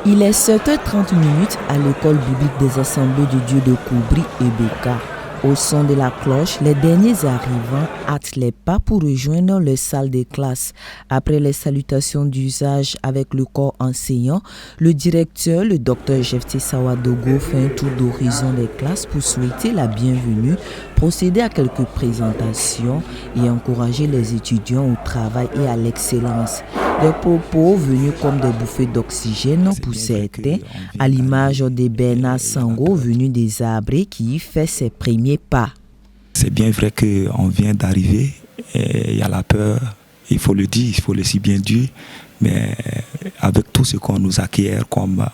Il est 7h30 à l'école biblique des Assemblées de Dieu de Koubri et Beka. Au son de la cloche, les derniers arrivants hâtent les pas pour rejoindre leur salle de classe. Après les salutations d'usage avec le corps enseignant, le directeur, le Dr Jephté Sawadogo, fait un tour d'horizon des classes pour souhaiter la bienvenue, procéder à quelques présentations et encourager les étudiants au travail et à l'excellence. Des propos venus comme des bouffées d'oxygène pour certains, à l'image de Bernard Sango venu des Abrés qui y fait ses premiers pas. C'est bien vrai qu'on vient d'arriver, il y a la peur, il faut le dire, il faut le si bien dire, mais avec tout ce qu'on nous acquiert comme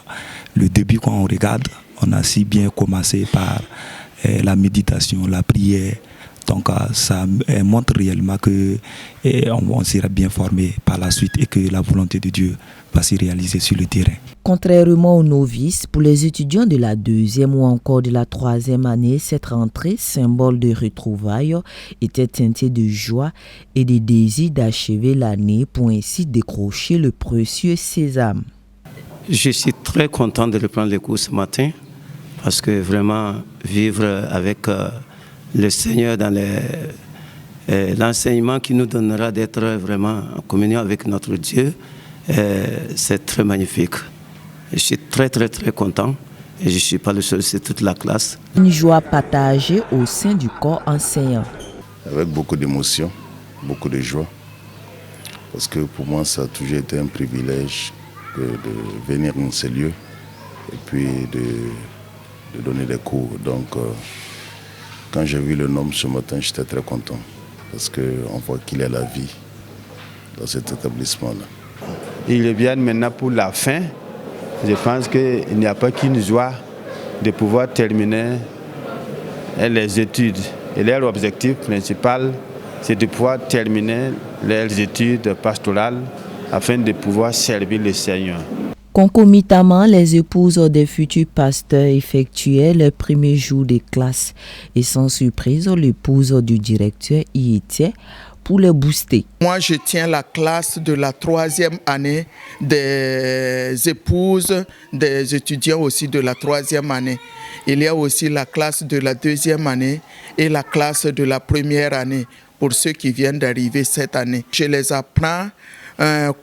le début quand on regarde, on a si bien commencé par la méditation, la prière. Donc ça montre réellement qu'on sera bien formé par la suite et que la volonté de Dieu va se réaliser sur le terrain. Contrairement aux novices, pour les étudiants de la 2e ou encore de la 3e année, cette rentrée, symbole de retrouvailles, était teintée de joie et de désir d'achever l'année pour ainsi décrocher le précieux sésame. Je suis très content de reprendre les cours ce matin parce que vraiment vivre avec le Seigneur dans l'enseignement qui nous donnera d'être vraiment en communion avec notre Dieu, c'est très magnifique. Je suis très content et je ne suis pas le seul, c'est toute la classe. Une joie partagée au sein du corps enseignant. Avec beaucoup d'émotion, beaucoup de joie, parce que pour moi ça a toujours été un privilège de venir dans ces lieux et puis de donner des cours. Donc quand j'ai vu le nom ce matin, j'étais très content parce qu'on voit qu'il y a la vie dans cet établissement-là. Ils reviennent maintenant pour la fin. Je pense qu'il n'y a pas qu'une joie de pouvoir terminer les études. Et leur objectif principal, c'est de pouvoir terminer leurs études pastorales afin de pouvoir servir le Seigneur. Concomitamment, les épouses des futurs pasteurs effectuaient leur premier jour de classe. Et sans surprise, l'épouse du directeur y était pour les booster. Moi, je tiens la classe de la 3e année des épouses, des étudiants aussi de la 3e année. Il y a aussi la classe de la 2e année et la classe de la 1re année pour ceux qui viennent d'arriver cette année. Je les apprends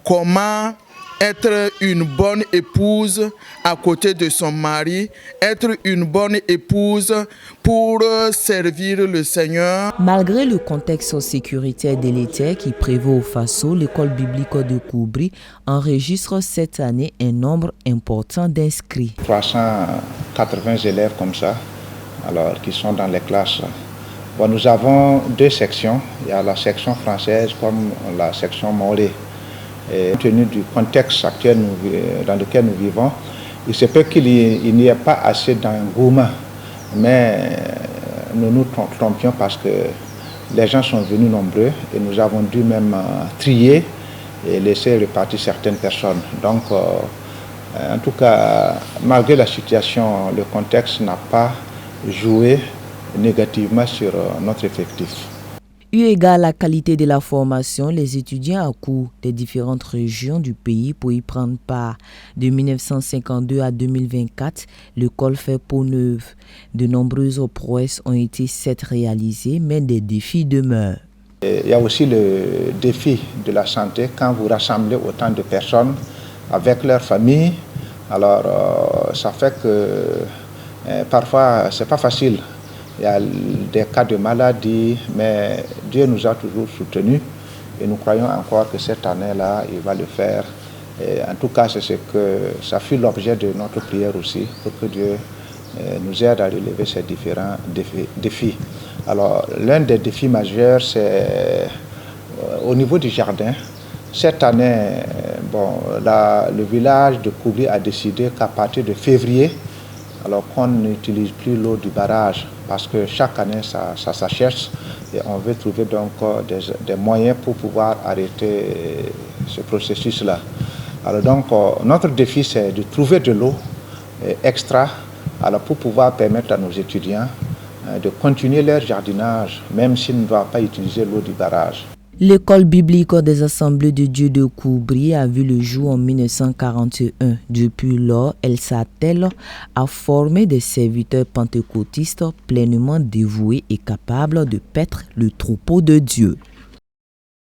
comment être une bonne épouse à côté de son mari, être une bonne épouse pour servir le Seigneur. Malgré le contexte sécuritaire délétère qui prévaut au Faso, l'école biblique de Koubri enregistre cette année un nombre important d'inscrits. 380 élèves comme ça, alors qui sont dans les classes. Bon, nous avons 2 sections, il y a la section française comme la section maoré. Et compte tenu du contexte actuel dans lequel nous vivons, il se peut qu'il n'y ait pas assez d'engouement, mais nous nous trompions parce que les gens sont venus nombreux et nous avons dû même trier et laisser repartir certaines personnes. Donc, en tout cas, malgré la situation, le contexte n'a pas joué négativement sur notre effectif. Eu égard à la qualité de la formation, les étudiants accourent des différentes régions du pays pour y prendre part. De 1952 à 2024, l'école fait peau neuve. De nombreuses prouesses ont été certes réalisées, mais des défis demeurent. Il y a aussi le défi de la santé quand vous rassemblez autant de personnes avec leurs familles. Alors, ça fait que parfois, ce n'est pas facile. Il y a des cas de maladie, mais Dieu nous a toujours soutenus et nous croyons encore que cette année-là, il va le faire. Et en tout cas, ça fut l'objet de notre prière aussi, pour que Dieu nous aide à relever ces différents défis. Alors, l'un des défis majeurs, c'est au niveau du jardin. Cette année, le village de Koubri a décidé qu'à partir de février, alors qu'on n'utilise plus l'eau du barrage parce que chaque année ça s'achète et on veut trouver donc des moyens pour pouvoir arrêter ce processus-là. Alors donc notre défi c'est de trouver de l'eau extra alors pour pouvoir permettre à nos étudiants de continuer leur jardinage même s'ils ne doivent pas utiliser l'eau du barrage. L'école biblique des Assemblées de Dieu de Koubri a vu le jour en 1941. Depuis lors, elle s'attelle à former des serviteurs pentecôtistes pleinement dévoués et capables de paître le troupeau de Dieu.